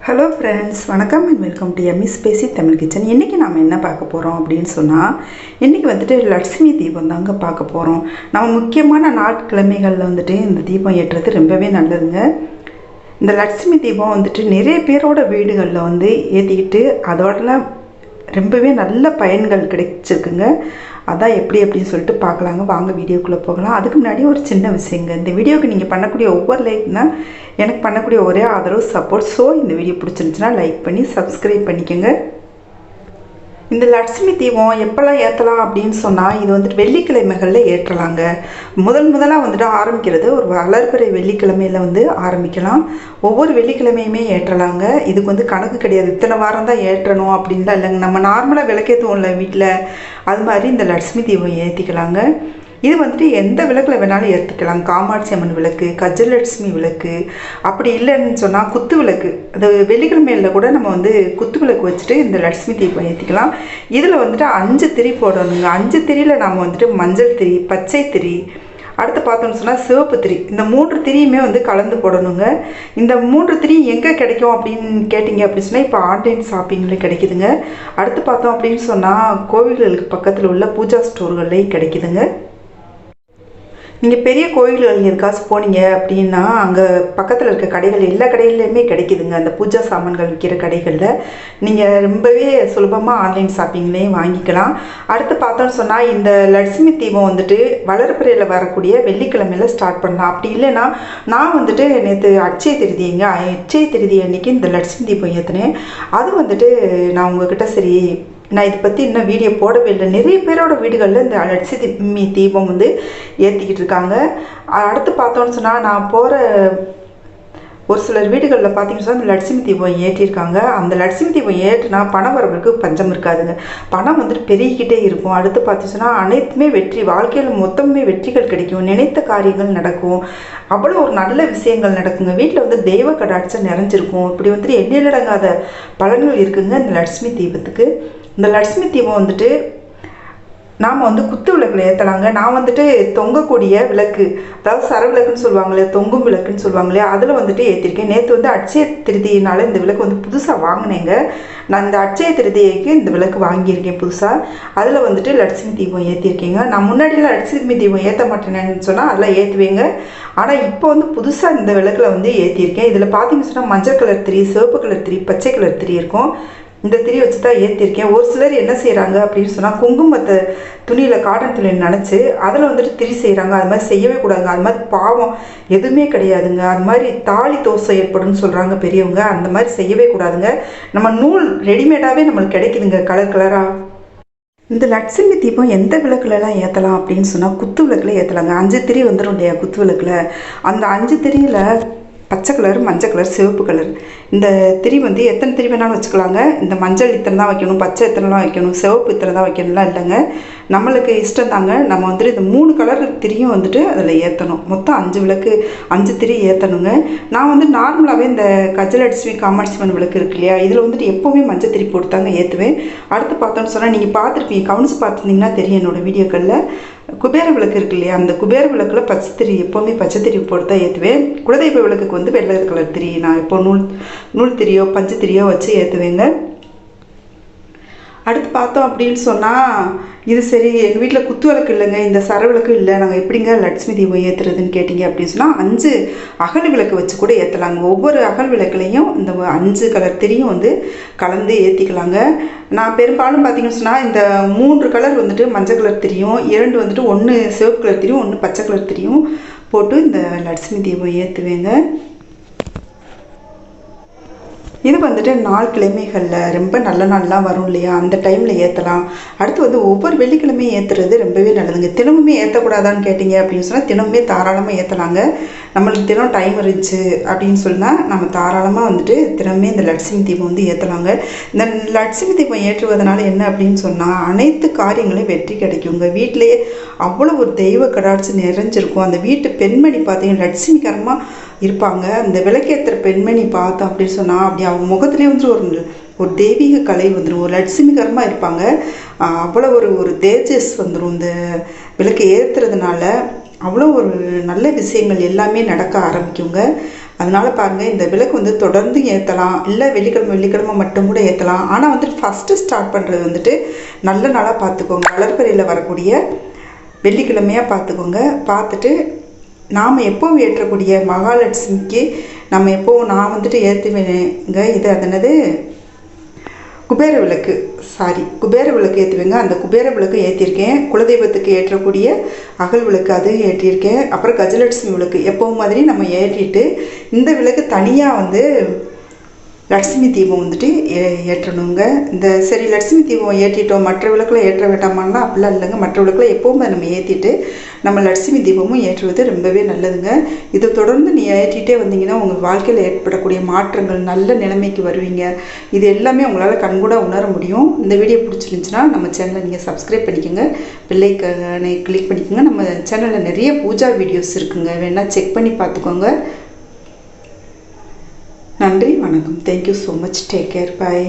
Hello friends, வணக்கம் and welcome to ME spicy Tamil kitchen. இன்றைக்கி நாம் என்ன பார்க்க போகிறோம் அப்படின்னு சொன்னால், இன்றைக்கி வந்துட்டு லட்சுமி தீபம் தாங்க பார்க்க போகிறோம். நம்ம முக்கியமான நாட்கிழமைகளில் வந்துட்டு இந்த தீபம் ஏற்றுறது ரொம்பவே நல்லதுங்க. இந்த லட்சுமி தீபம் வந்துட்டு நிறைய பேரோட வீடுகளில் வந்து ஏற்றிக்கிட்டு அதோடலாம் ரொம்பவே நல்ல பயன்கள் கிடைச்சிருக்குங்க. அதான் எப்படி அப்படின்னு சொல்லிட்டு பார்க்கலாங்க. வாங்க வீடியோக்குள்ளே போகலாம். அதுக்கு முன்னாடி ஒரு சின்ன விஷயங்க, இந்த வீடியோவுக்கு நீங்கள் பண்ணக்கூடிய ஒவ்வொரு லைக்னா எனக்கு பண்ணக்கூடிய ஒரே ஆதரவு சப்போர்ட். ஸோ இந்த வீடியோ பிடிச்சிருந்துச்சுன்னா லைக் பண்ணி சப்ஸ்கிரைப் பண்ணிக்கோங்க. இந்த லட்சுமி தீபம் எப்போல்லாம் ஏற்றலாம் அப்படின்னு சொன்னால், இது வந்துட்டு வெள்ளிக்கிழமைகளில் ஏற்றலாங்க. முதலாக வந்துட்டு ஆரம்பிக்கிறது ஒரு வளர்பிறை வெள்ளிக்கிழமையில் வந்து ஆரம்பிக்கலாம். ஒவ்வொரு வெள்ளிக்கிழமையுமே ஏற்றலாங்க. இதுக்கு வந்து கணக்கு கிடையாது, இத்தனை வாரம் தான் ஏற்றணும் அப்படின்லாம் இல்லைங்க. நம்ம நார்மலாக விளக்கேற்றுவோம்ல வீட்டில், அது மாதிரி இந்த லட்சுமி தீபம் ஏற்றிக்கலாங்க. இது வந்துட்டு எந்த விளக்கில் வேணாலும் ஏற்றிக்கலாம். காமாட்சி அம்மன் விளக்கு, கஜலட்சுமி விளக்கு, அப்படி இல்லைன்னு சொன்னால் குத்து விளக்கு, அது வெள்ளிக்கிழமையில் கூட நம்ம வந்து குத்து விளக்கு வச்சுட்டு இந்த லட்சுமி தீபம் ஏற்றிக்கலாம். இதில் வந்துட்டு 5 திரி போடணுங்க. 5 திரியில் நம்ம வந்துட்டு மஞ்சள் திரி, பச்சை திரி, அடுத்து பார்த்தோம்னு சொன்னால் சிவப்பு திரி, இந்த 3 திரியுமே வந்து கலந்து போடணுங்க. இந்த 3 திரி எங்கே கிடைக்கும் அப்படின்னு கேட்டிங்க அப்படின்னு சொன்னால், இப்போ ஆன்லைன் ஷாப்பிங்கில் கிடைக்குதுங்க. அடுத்து பார்த்தோம் அப்படின்னு சொன்னால், கோவில்களுக்கு பக்கத்தில் உள்ள பூஜா ஸ்டோர்கள்லேயும் கிடைக்குதுங்க. நீங்கள் பெரிய கோயில்கள் எதுக்காச்சும் போனீங்க அப்படின்னா, அங்கே பக்கத்தில் இருக்க கடைகள் எல்லா கடைகள்லையுமே கிடைக்குதுங்க. அந்த பூஜா சாமான்கள் விற்கிற கடைகளில் நீங்கள் ரொம்பவே சுலபமாக ஆன்லைன் ஷாப்பிங்லேயும் வாங்கிக்கலாம். அடுத்து பார்த்தோன்னு சொன்னால், இந்த லட்சுமி தீபம் வந்துட்டு வளர்பிறையில் வரக்கூடிய வெள்ளிக்கிழமையில் ஸ்டார்ட் பண்ணலாம். அப்படி இல்லைன்னா, நான் வந்துட்டு நேற்று அட்சய திருதிங்க, அட்சய திருதி அன்றைக்கி இந்த லட்சுமி தீபம் ஏற்றினேன். அது வந்துட்டு நான் உங்ககிட்ட சரி, நான் இதை பற்றி இன்னும் வீடியோ போடவே இல்லை. நிறைய பேரோட வீடுகளில் இந்த லட்சுமி தீபம் வந்து ஏற்றிக்கிட்டு இருக்காங்க. அடுத்து பார்த்தோன்னு சொன்னால், நான் போகிற ஒரு சிலர் வீடுகளில் பார்த்தீங்கன்னு சொன்னால் இந்த லட்சுமி தீபம் ஏற்றிருக்காங்க. அந்த லட்சுமி தீபம் ஏற்றினா பணம் வரவங்களுக்கு பஞ்சம் இருக்காதுங்க. பணம் வந்துட்டு பெருகிக்கிட்டே இருக்கும். அடுத்து பார்த்தீங்கன்னா அனைத்துமே வெற்றி, வாழ்க்கையில் மொத்தமே வெற்றிகள் கிடைக்கும், நினைத்த காரியங்கள் நடக்கும், அவ்வளோ ஒரு நல்ல விஷயங்கள் நடக்குங்க. வீட்டில் வந்து தெய்வ கடாட்சம் நிறைஞ்சிருக்கும். இப்படி வந்துட்டு எண்ணிலடங்காத பலன்கள் இருக்குங்க இந்த லட்சுமி தீபத்துக்கு. இந்த லட்சுமி தீபம் வந்துட்டு நாம் வந்து குத்து விளக்கில் ஏற்றலாங்க. நான் வந்துட்டு தொங்கக்கூடிய விளக்கு, அதாவது சர விளக்குன்னு சொல்லுவாங்களே, தொங்கும் விளக்குன்னு சொல்லுவாங்களே, அதில் வந்துட்டு ஏற்றிருக்கேன். நேற்று வந்து அட்சய திருதியினால் இந்த விளக்கு வந்து புதுசாக வாங்கினேங்க. நான் இந்த அட்சய திருதிக்கு இந்த விளக்கு வாங்கியிருக்கேன் புதுசாக. அதில் வந்துட்டு லட்சுமி தீபம் ஏற்றிருக்கேங்க. நான் முன்னாடியில் லட்சுமி தீபம் ஏற்ற மாட்டேனேன்னு சொன்னால் அதில் ஏற்றுவேங்க. ஆனால் இப்போ வந்து புதுசாக இந்த விளக்கில் வந்து ஏற்றிருக்கேன். இதில் பார்த்தீங்கன்னு சொன்னால் மஞ்சள் கலர் திரி, சிவப்பு கலர் திரி, பச்சை கலர் திரி இருக்கும். இந்த திரி வச்சு தான் ஏற்றிருக்கேன். ஒரு சிலர் என்ன செய்கிறாங்க அப்படின்னு சொன்னால், குங்குமத்தை துணியில், காட்டன் துணியில் நினச்சி அதில் வந்துட்டு திரி செய்கிறாங்க. அது மாதிரி செய்யவே கூடாதுங்க. அது மாதிரி பாவம் எதுவுமே கிடையாதுங்க. அது மாதிரி தாலி தோசை ஏற்படும்னு சொல்கிறாங்க பெரியவங்க. அந்த மாதிரி செய்யவே கூடாதுங்க. நம்ம நூல் ரெடிமேடாகவே நம்மளுக்கு கிடைக்குதுங்க, கலர் கலராக. இந்த லட்சுமி தீபம் எந்த விளக்குலலாம் ஏற்றலாம் அப்படின்னு சொன்னால், குத்து விளக்கில் ஏற்றலாங்க. 5 திரி வந்துடும் இல்லையா குத்து விளக்கில். அந்த 5 திரியில் பச்சை கலர், மஞ்சள் கலர், சிவப்பு கலர், இந்த திரி வந்து எத்தனை திரி வேணாலும் வச்சுக்கலாங்க. இந்த மஞ்சள் இத்தனை தான் வைக்கணும், பச்சை இத்தனை தான் வைக்கணும், சிவப்பு இத்தனை தான் வைக்கணும்லாம் இல்லைங்க. நம்மளுக்கு இஷ்டம் தாங்க. நம்ம வந்துட்டு இந்த 3 கலர் திரியும் வந்துட்டு அதில் ஏற்றணும். மொத்தம் 5 விளக்கு, 5 திரி ஏற்றணுங்க. நான் வந்து நார்மலாகவே இந்த கஜலட்சுமி, காமாட்சி அம்மன் விளக்கு இருக்கு இல்லையா, இதில் வந்துட்டு எப்போவுமே மஞ்சள் திரி போட்டு தாங்க ஏற்றுவேன். அடுத்து பார்த்தோன்னு சொன்னால், நீங்கள் பார்த்துருப்பீங்க, கவனிச்சு பார்த்துருந்தீங்கன்னா தெரியும் என்னோடய வீடியோக்களில். குபேர விளக்கு இருக்கு இல்லையா, அந்த குபேர விளக்கில் பச்சை திரி, எப்போவுமே பச்சை திரி போட்டு தான் ஏற்றுவேன். குலதெய்வ விளக்குக்கு வந்து வெள்ளை கலர் திரி, நான் இப்போ நூல் திரியோ பஞ்சு திரியோ வச்சு ஏற்றுவேங்க. அடுத்து பார்த்தோம் அப்படின்னு சொன்னால், இது சரி எங்கள் வீட்டில் குத்து விளக்கு இல்லைங்க, இந்த சர விளக்கு இல்லை, நாங்கள் எப்படிங்க லட்சுமி தீபம் ஏற்றுறதுன்னு கேட்டிங்க அப்படின்னு சொன்னால், 5 அகல் விளக்கு வச்சு கூட ஏற்றலாங்க. ஒவ்வொரு அகல் விளக்குலையும் இந்த 5 கலர் திரியும் வந்து கலந்து ஏற்றிக்கலாங்க. நான் பெரும்பாலும் பார்த்தீங்கன்னு சொன்னால், இந்த 3 கலர் வந்துட்டு மஞ்சள் கலர் திரியும், 2 வந்துட்டு 1 சிவப்பு கலர் திரியும், 1 பச்சை கலர் திரியும் போட்டு இந்த லட்சுமி தீபம் ஏற்றுவேங்க. இது வந்துட்டு நாள் கிழமைகளில் ரொம்ப நல்ல நாள்லாம் வரும் இல்லையா, அந்த டைமில் ஏற்றலாம். அடுத்து வந்து ஒவ்வொரு வெள்ளிக்கிழமையும் ஏற்றுறது ரொம்பவே நல்லதுங்க. தினமுமே ஏற்றக்கூடாதான்னு கேட்டிங்க அப்படின்னு சொன்னால், தினமுமே தாராளமாக ஏற்றலாங்க. நம்மளுக்கு தினம் டைம் இருந்துச்சு அப்படின்னு சொன்னால், நம்ம தாராளமாக வந்துட்டு தினமே இந்த லட்சுமி தீபம் வந்து ஏற்றலாங்க. இந்த லட்சுமி தீபம் ஏற்றுவதனால என்ன அப்படின்னு சொன்னால், அனைத்து காரியங்களையும் வெற்றி கிடைக்குங்க. வீட்டிலேயே அவ்வளோ ஒரு தெய்வ கடாட்சி நிறைஞ்சிருக்கும். அந்த வீட்டு பெண்மணி பார்த்தீங்கன்னா லட்சுமிகரமாக இருப்பாங்க. அந்த விளக்கேற்றுற பெண்மணி பார்த்தோம் அப்படின்னு சொன்னால், அப்படி அவங்க முகத்துலேயே வந்து ஒரு தெய்வீக கலை வந்துடும், ஒரு லட்சுமிகரமாக இருப்பாங்க. அவ்வளோ ஒரு தேஜஸ் வந்துடும். இந்த விளக்கு ஏற்றுறதுனால அவ்வளோ ஒரு நல்ல விஷயங்கள் எல்லாமே நடக்க ஆரம்பிக்குங்க. அதனால் பாருங்கள், இந்த விளக்கு வந்து தொடர்ந்து ஏற்றலாம், இல்லை வெள்ளிக்கிழமை மட்டும் கூட ஏற்றலாம். ஆனால் வந்துட்டு ஃபஸ்ட்டு ஸ்டார்ட் பண்ணுறது வந்துட்டு நல்ல நாளாக பார்த்துக்கோங்க. வளர்பிறையில் வரக்கூடிய வெள்ளிக்கிழமையாக பார்த்துக்கோங்க. பார்த்துட்டு நாம் எப்போவும் ஏற்றக்கூடிய மகாலட்சுமிக்கு நம்ம எப்போவும் நான் வந்துட்டு ஏற்றுவேங்க. இது அதனது குபேர விளக்கு, குபேர விளக்கு ஏற்றுவேங்க. அந்த குபேர விளக்கு ஏற்றிருக்கேன். குலதெய்வத்துக்கு ஏற்றக்கூடிய அகல் விளக்கு அதையும் ஏற்றிருக்கேன். அப்புறம் கஜலட்சுமி விளக்கு எப்போவும் மாதிரி நம்ம ஏற்றிட்டு, இந்த விளக்கு தனியாக வந்து லட்சுமி தீபம் வந்துட்டு ஏற்றணுங்க. இந்த சரி லட்சுமி தீபம் ஏற்றிட்டோம், மற்ற விளக்கில் ஏற்ற வேண்டாமான்னா அப்படிலாம் இல்லைங்க. மற்ற விளக்கில் எப்போவுமே நம்ம ஏற்றிட்டு நம்ம லட்சுமி தீபமும் ஏற்றுவது ரொம்பவே நல்லதுங்க. இதை தொடர்ந்து நீ ஏற்றிட்டே வந்தீங்கன்னா உங்கள் வாழ்க்கையில் ஏற்படக்கூடிய மாற்றங்கள், நல்ல நிலைமைக்கு வருவீங்க. இது எல்லாமே உங்களால் கண்கூட உணர முடியும். இந்த வீடியோ பிடிச்சிருந்துச்சுன்னா நம்ம சேனலை நீங்கள் சப்ஸ்கிரைப் பண்ணிக்கோங்க, பெல்லைக்கானை கிளிக் பண்ணிக்கோங்க. நம்ம சேனலில் நிறைய பூஜா வீடியோஸ் இருக்குங்க, வேணால் செக் பண்ணி பார்த்துக்கோங்க. நன்றி, வணக்கம். Thank you so much. Take care. பாய்.